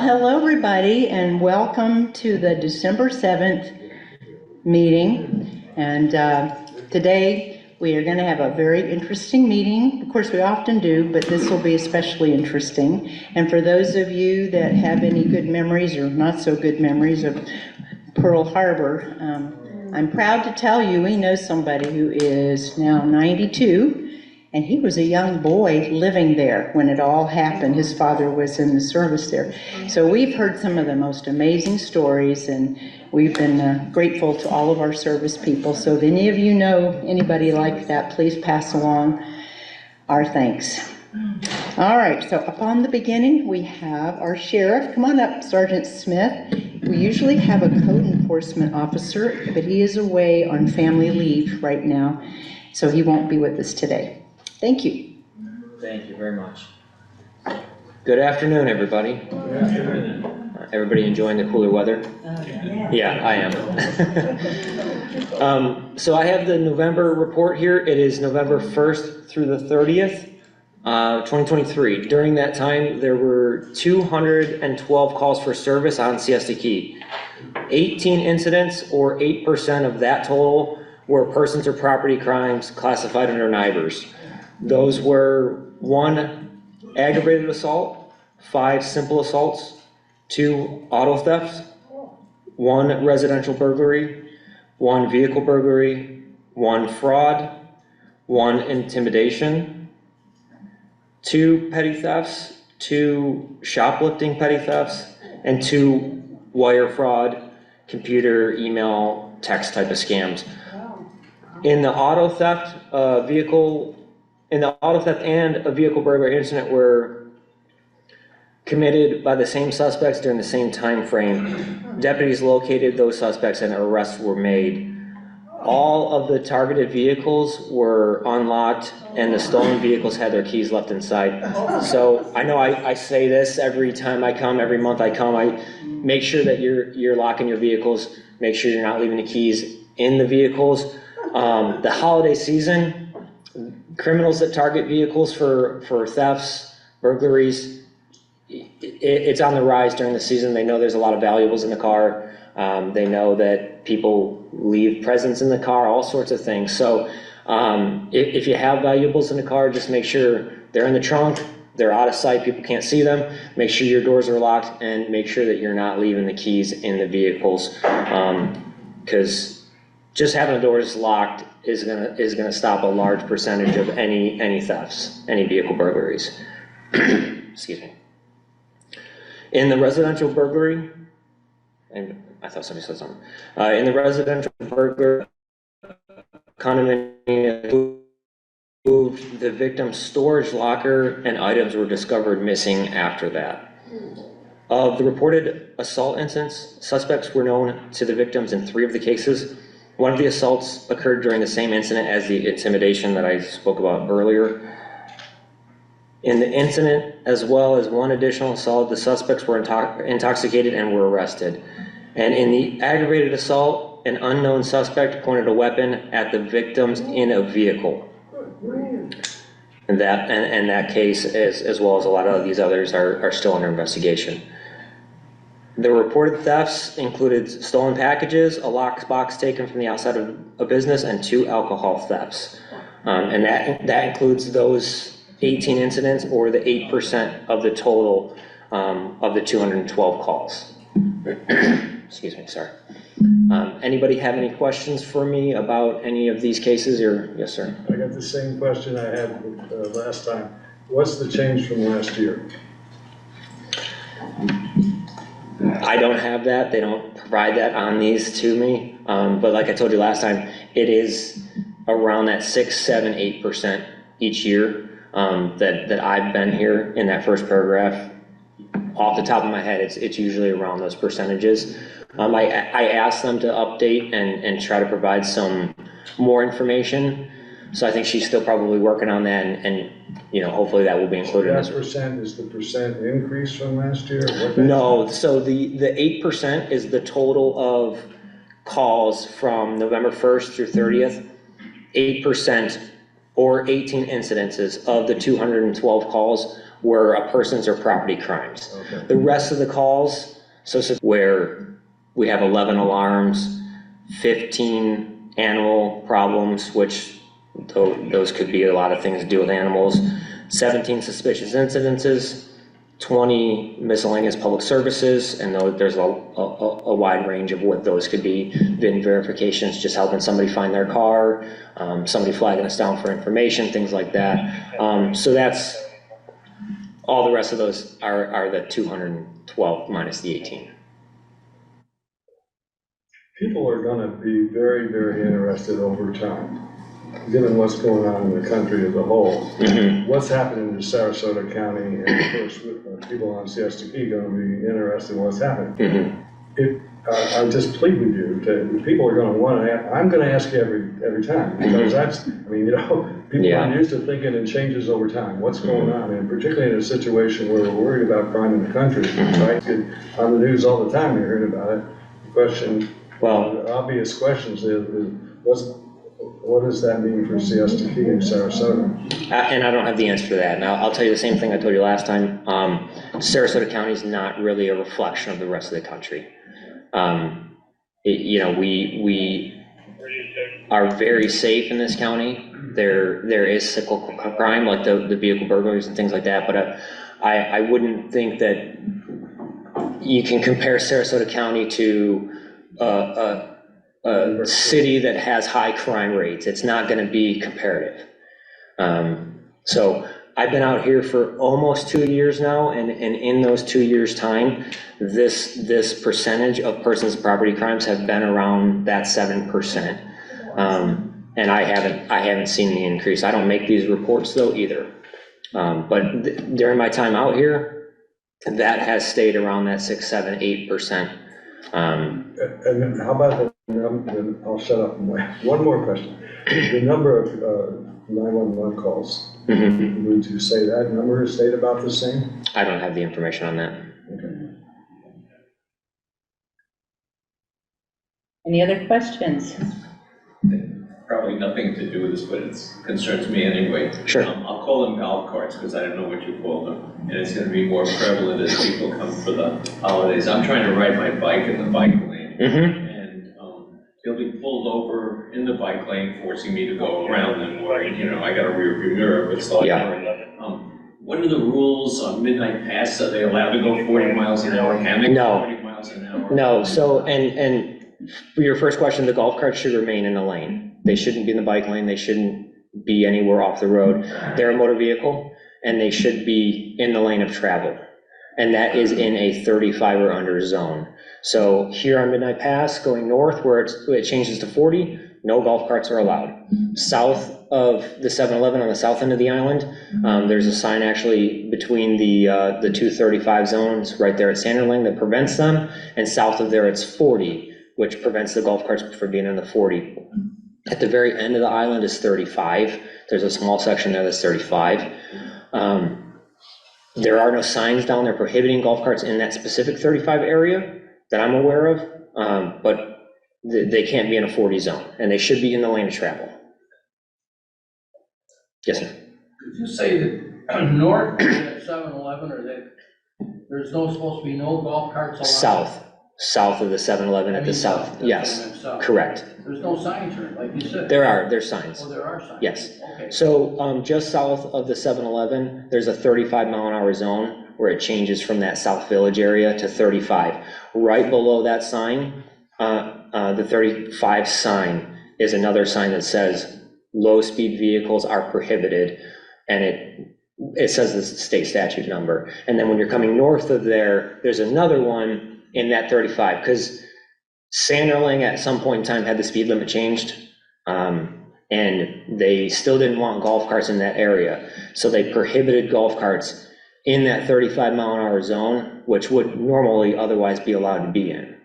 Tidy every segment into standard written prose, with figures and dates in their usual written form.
hello everybody, and welcome to the December 7th meeting. And today we are going to have a very interesting meeting. Of course, we often do, but this will be especially interesting. And for those of you that have any good memories or not so good memories of Pearl Harbor, I'm proud to tell you we know somebody who is now 92. And he was a young boy living there when it all happened. His father was in the service there. So we've heard some of the most amazing stories, and we've been grateful to all of our service people. So if any of you know anybody like that, please pass along our thanks. All right, so upon the beginning, we have our sheriff. Come on up, Sergeant Smith. We usually have a code enforcement officer, but he is away on family leave right now, so he won't be with us today. Thank you. Thank you very much. Good afternoon, everybody. Good afternoon. Everybody enjoying the cooler weather? Yeah, I am. So I have the November report here. It is November 1st through the 30th, 2023. During that time, there were 212 calls for service on Siesta Key. 18 incidents, or 8% of that total, were persons or property crimes classified under NIBRs. Those were 1 aggravated assault, 5 simple assaults, 2 auto thefts, 1 residential burglary, 1 vehicle burglary, 1 fraud, 1 intimidation, 2 petty thefts, 2 shoplifting petty thefts, and 2 wire fraud, computer, email, text type of scams. In the auto theft, and a vehicle burglary incident were committed by the same suspects during the same time frame. Deputies located those suspects and arrests were made. All of the targeted vehicles were unlocked and the stolen vehicles had their keys left inside. So I know I say this every time I come, every month I come, I make sure that you're locking your vehicles, make sure you're not leaving the keys in the vehicles. The holiday season, criminals that target vehicles for thefts, burglaries, it's on the rise during the season. They know there's a lot of valuables in the car. They know that people leave presents in the car, all sorts of things. So if you have valuables in the car, just make sure they're in the trunk, they're out of sight, people can't see them. Make sure your doors are locked and make sure that you're not leaving the keys in the vehicles. Because just having the doors locked is gonna stop a large percentage of any thefts, any vehicle burglaries. Excuse me. In the residential burglary, and I thought somebody said something. In the residential burglary, condominium moved the victim's storage locker and items were discovered missing after that. Of the reported assault incidents, suspects were known to the victims in 3 of the cases. One of the assaults occurred during the same incident as the intimidation that I spoke about earlier. In the incident, as well as 1 additional assault, the suspects were intoxicated and were arrested. And in the aggravated assault, an unknown suspect pointed a weapon at the victims in a vehicle. And that case, as well as a lot of these others, are still under investigation. The reported thefts included stolen packages, a lockbox taken from the outside of a business, and 2 alcohol thefts. And that includes those 18 incidents, or the 8% of the total of the 212 calls. Excuse me, sorry. Anybody have any questions for me about any of these cases? Or yes, sir. I got the same question I had last time. What's the change from last year? I don't have that. They don't provide that on these to me. But like I told you last time, it is around that 6, 7, 8% each year that I've been here in that first paragraph. Off the top of my head, it's usually around those percentages. I asked them to update and try to provide some more information. So I think she's still probably working on that, and you know, hopefully that will be included. That percent is the percent increase from last year? No, so the 8% is the total of calls from November 1st through 30th. 8%, or 18 incidences of the 212 calls were a person's or property crimes. Okay. The rest of the calls, so where we have 11 alarms, 15 animal problems, which those could be a lot of things to do with animals, 17 suspicious incidences, 20 miscellaneous public services, and there's a wide range of what those could be. VIN verifications, just helping somebody find their car, somebody flagging us down for information, things like that. So that's, all the rest of those are the 212 minus the 18. People are gonna be very, very interested over time, given what's going on in the country as a whole. What's happening in Sarasota County, and of course, people on CSTP gonna be interested in what's happening. I just plead with you, people are gonna wanna, I'm gonna ask you every time, because that's, I mean, people are used to thinking in changes over time, what's going on, and particularly in a situation where we're worried about crime in the country, right? On the news all the time, you're hearing about it. The question, the obvious questions is what does that mean for CSTP in Sarasota? And I don't have the answer to that. Now, I'll tell you the same thing I told you last time. Sarasota County is not really a reflection of the rest of the country. We are very safe in this county. There is cyclical crime, like the vehicle burglaries and things like that, but I wouldn't think that you can compare Sarasota County to a city that has high crime rates. It's not going to be comparative. So I've been out here for almost 2 years now, and in those 2 years' time, this percentage of persons and property crimes have been around that 7%. And I haven't seen the increase. I don't make these reports though either. But during my time out here, that has stayed around that 6, 7, 8%. And then how about then I'll shut up. One more question. The number of 911 calls, would you say that number has stayed about the same? I don't have the information on that. Okay. Any other questions? Probably nothing to do with this, but it concerns me anyway. Sure. I'll call them golf carts because I don't know what you call them. And it's going to be more prevalent as people come for the holidays. I'm trying to ride my bike in the bike lane. And they'll be pulled over in the bike lane, forcing me to go around them, worried, I got a rear view mirror, but still what are the rules on midnight pass? Are they allowed to go 40 miles an hour? Can they go 40 miles an hour? No, so, and for your first question, the golf carts should remain in the lane. They shouldn't be in the bike lane. They shouldn't be anywhere off the road. They're a motor vehicle, and they should be in the lane of travel. And that is in a 35 or under zone. So here on Midnight Pass, going north where it changes to 40, no golf carts are allowed. South of the 7-Eleven on the south end of the island, there's a sign actually between the 235 zones right there at Sanderling that prevents them. And south of there, it's 40, which prevents the golf carts from being in the 40. At the very end of the island is 35. There's a small section there that's 35. There are no signs down there prohibiting golf carts in that specific 35 area that I'm aware of, but they can't be in a 40 zone, and they should be in the lane of travel. Yes, sir. Could you say that north at 7-Eleven, or that there's supposed to be no golf carts allowed? South of the 7-Eleven at the south, yes, correct. There's no signs or, like you said? There's signs. Oh, there are signs? Yes. Okay. So just south of the 7-Eleven, there's a 35-mile-an-hour zone where it changes from that South Village area to 35. Right below that sign, the 35 sign is another sign that says low-speed vehicles are prohibited, and it says the state statute number. And then when you're coming north of there, there's another one in that 35, because Sanderling at some point in time had the speed limit changed, and they still didn't want golf carts in that area. So they prohibited golf carts in that 35-mile-an-hour zone, which would normally otherwise be allowed to be in.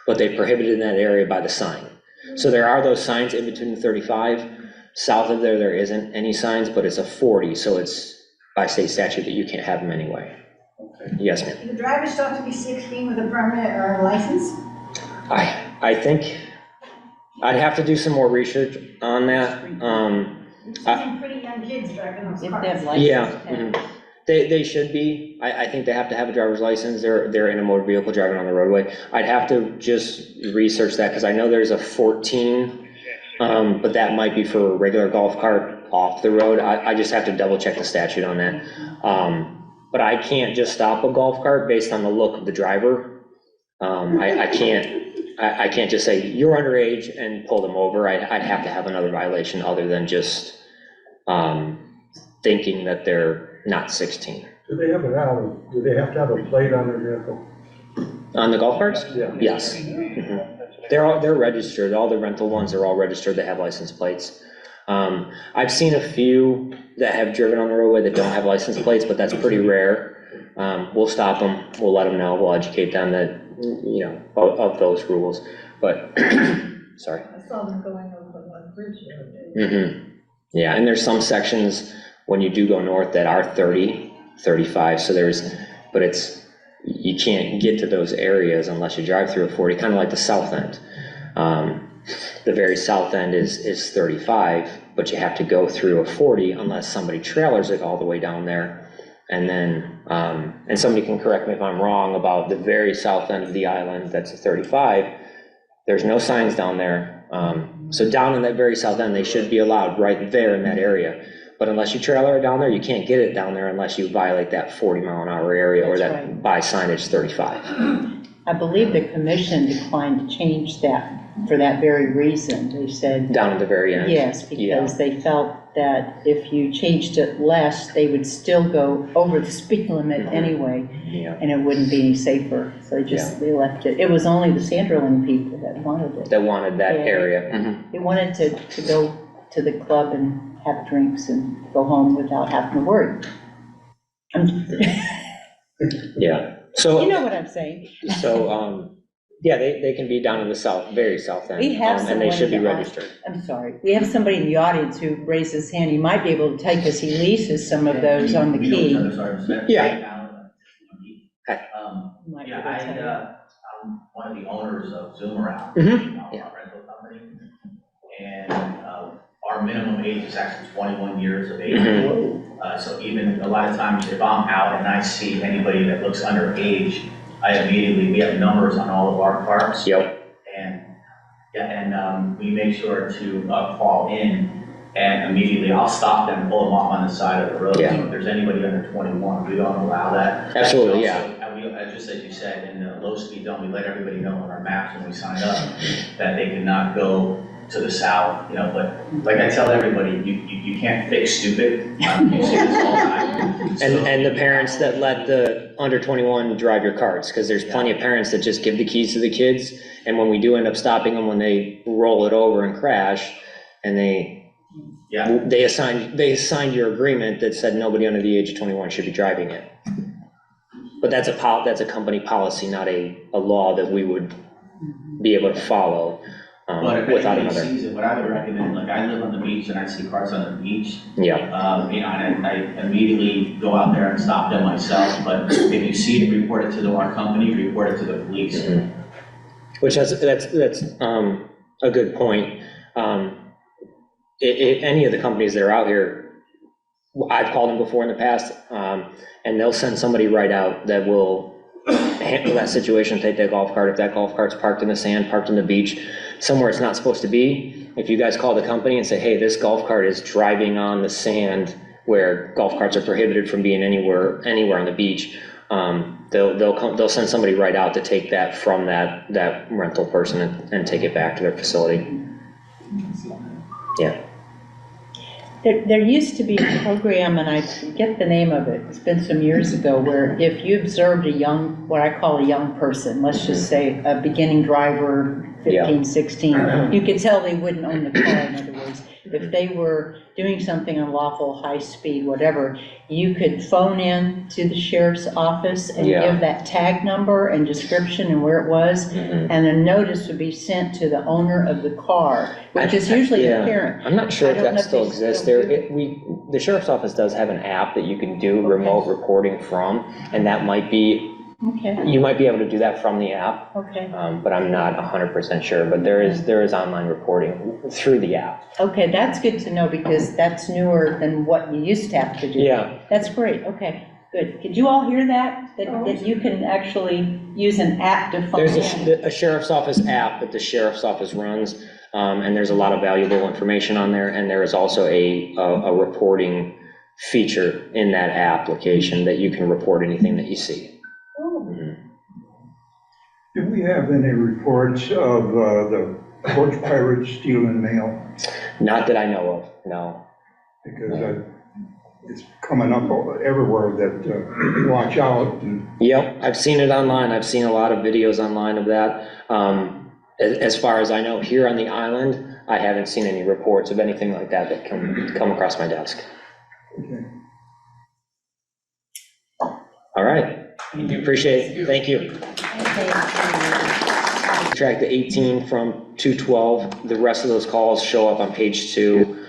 But they prohibited in that area by the sign. So there are those signs in between the 35. South of there isn't any signs, but it's a 40, so it's by state statute that you can't have them anyway. Okay. Yes, ma'am. Do the drivers still have to be 16 with a permit or a license? I think I'd have to do some more research on that. Some pretty young kids driving those cars. Yeah. They should be. I think they have to have a driver's license. They're in a motor vehicle driving on the roadway. I'd have to just research that because I know there's a 14, but that might be for a regular golf cart off the road. I just have to double check the statute on that. But I can't just stop a golf cart based on the look of the driver. I can't just say you're underage and pull them over. I'd have to have another violation other than just thinking that they're not 16. Do they have to have a plate on their vehicle? On the golf carts? Yeah. Yes. They're registered. All the rental ones are all registered. They have license plates. I've seen a few that have driven on the roadway that don't have license plates, but that's pretty rare. We'll stop them. We'll let them know. We'll educate them that, of those rules. But, sorry. I saw them going over one bridge the other day. Yeah, and there's some sections when you do go north that are 30, 35, you can't get to those areas unless you drive through a 40, kind of like the south end. The very south end is 35, but you have to go through a 40 unless somebody trailers it all the way down there. And then, and somebody can correct me if I'm wrong about the very south end of the island, that's a 35, there's no signs down there. So down in that very south end, they should be allowed right there in that area. But unless you trailer it down there, you can't get it down there unless you violate that 40-mile-an-hour area or That's that right. by signage 35. I believe the commission declined to change that for that very reason. They said, Down at the very end? yes, because they felt that if you changed it less, they would still go over the speed limit anyway, Yeah. and it wouldn't be any safer. So they left it. It was only the Sanderling people that wanted it. That wanted that Yeah. area. They wanted to go to the club and have drinks and go home without having to worry. Yeah. So, You know what I'm saying? yeah, they can be down in the south, very south end. We have and they should be someone in the registered. I'm sorry. We have somebody in the audience who raised his hand. He might be able to take, because he leases some of those on the We know key. each other, sorry. Yeah. Might be Yeah, able to tell you. I'm one of the owners of Zoom Around, Yeah. our rental company. And our minimum age is actually 21 years of age. So even a lot of times if I'm out and I see anybody that looks underage, we have numbers on all of our carts. Yep. And we make sure to call in, and immediately I'll stop them, pull them off on the side of the road. Yeah. So if there's anybody under 21, we don't allow that. Absolutely, yeah. And we, just as you said, in the low speed zone, we let everybody know on our maps when we sign up that they cannot go to the south, but like I tell everybody, you can't fix stupid. You see this all the time. And the parents that let the under 21 drive your carts, because there's plenty of parents that just give the keys to the kids, and when we do end up stopping them when they roll it over and crash, and they assigned your agreement that said nobody under the age of 21 should be driving it. But that's a company policy, not a law that we would be able to follow. But if Without anybody another. sees it, what I would recommend, like I live on the beach and I see cars on the beach, Yeah. and I immediately go out there and stop them myself. But if you see it, report it to our company, report it to the police. Which that's a good point. Any of the companies that are out here, I've called them before in the past, and they'll send somebody right out that will handle that situation, take that golf cart. If that golf cart's parked in the sand, parked on the beach, somewhere it's not supposed to be, if you guys call the company and say, hey, this golf cart is driving on the sand where golf carts are prohibited from being anywhere on the beach, they'll send somebody right out to take that from that rental person and take it back to their facility. Yeah. There used to be a program, and I forget the name of it, it's been some years ago, where if you observed what I call a young person, let's just say a beginning driver, 15, 16, you could tell they wouldn't own the car, in other words. If they were doing something unlawful, high speed, whatever, you could phone in to the sheriff's office and give that tag number and description and where it was, and a notice would be sent to the owner of the car, which is usually the parent. I'm not sure if that still exists there. do The sheriff's office does have an app that you can do remote reporting from, and that might be, you might be able to do that from the app. But I'm not 100% sure, but there is online reporting through the app. Okay, that's good to know, because that's newer than what you used to have to do. Yeah. That's great, okay. Good. Did you all hear that? That you can actually use an app to phone There's in? a sheriff's office app that the sheriff's office runs, and there's a lot of valuable information on there, and there is also a reporting feature in that application that you can report anything that you see. Do we have any reports of the porch pirates stealing mail? Not that I know of, no. Because it's coming up everywhere that watch out. And Yep, I've seen it online. I've seen a lot of videos online of that. As far as I know, here on the island, I haven't seen any reports of anything like that that come across my desk. okay. All right, appreciate it, thank you. Subtract the 18 from 212, the rest of those calls show up on page 2.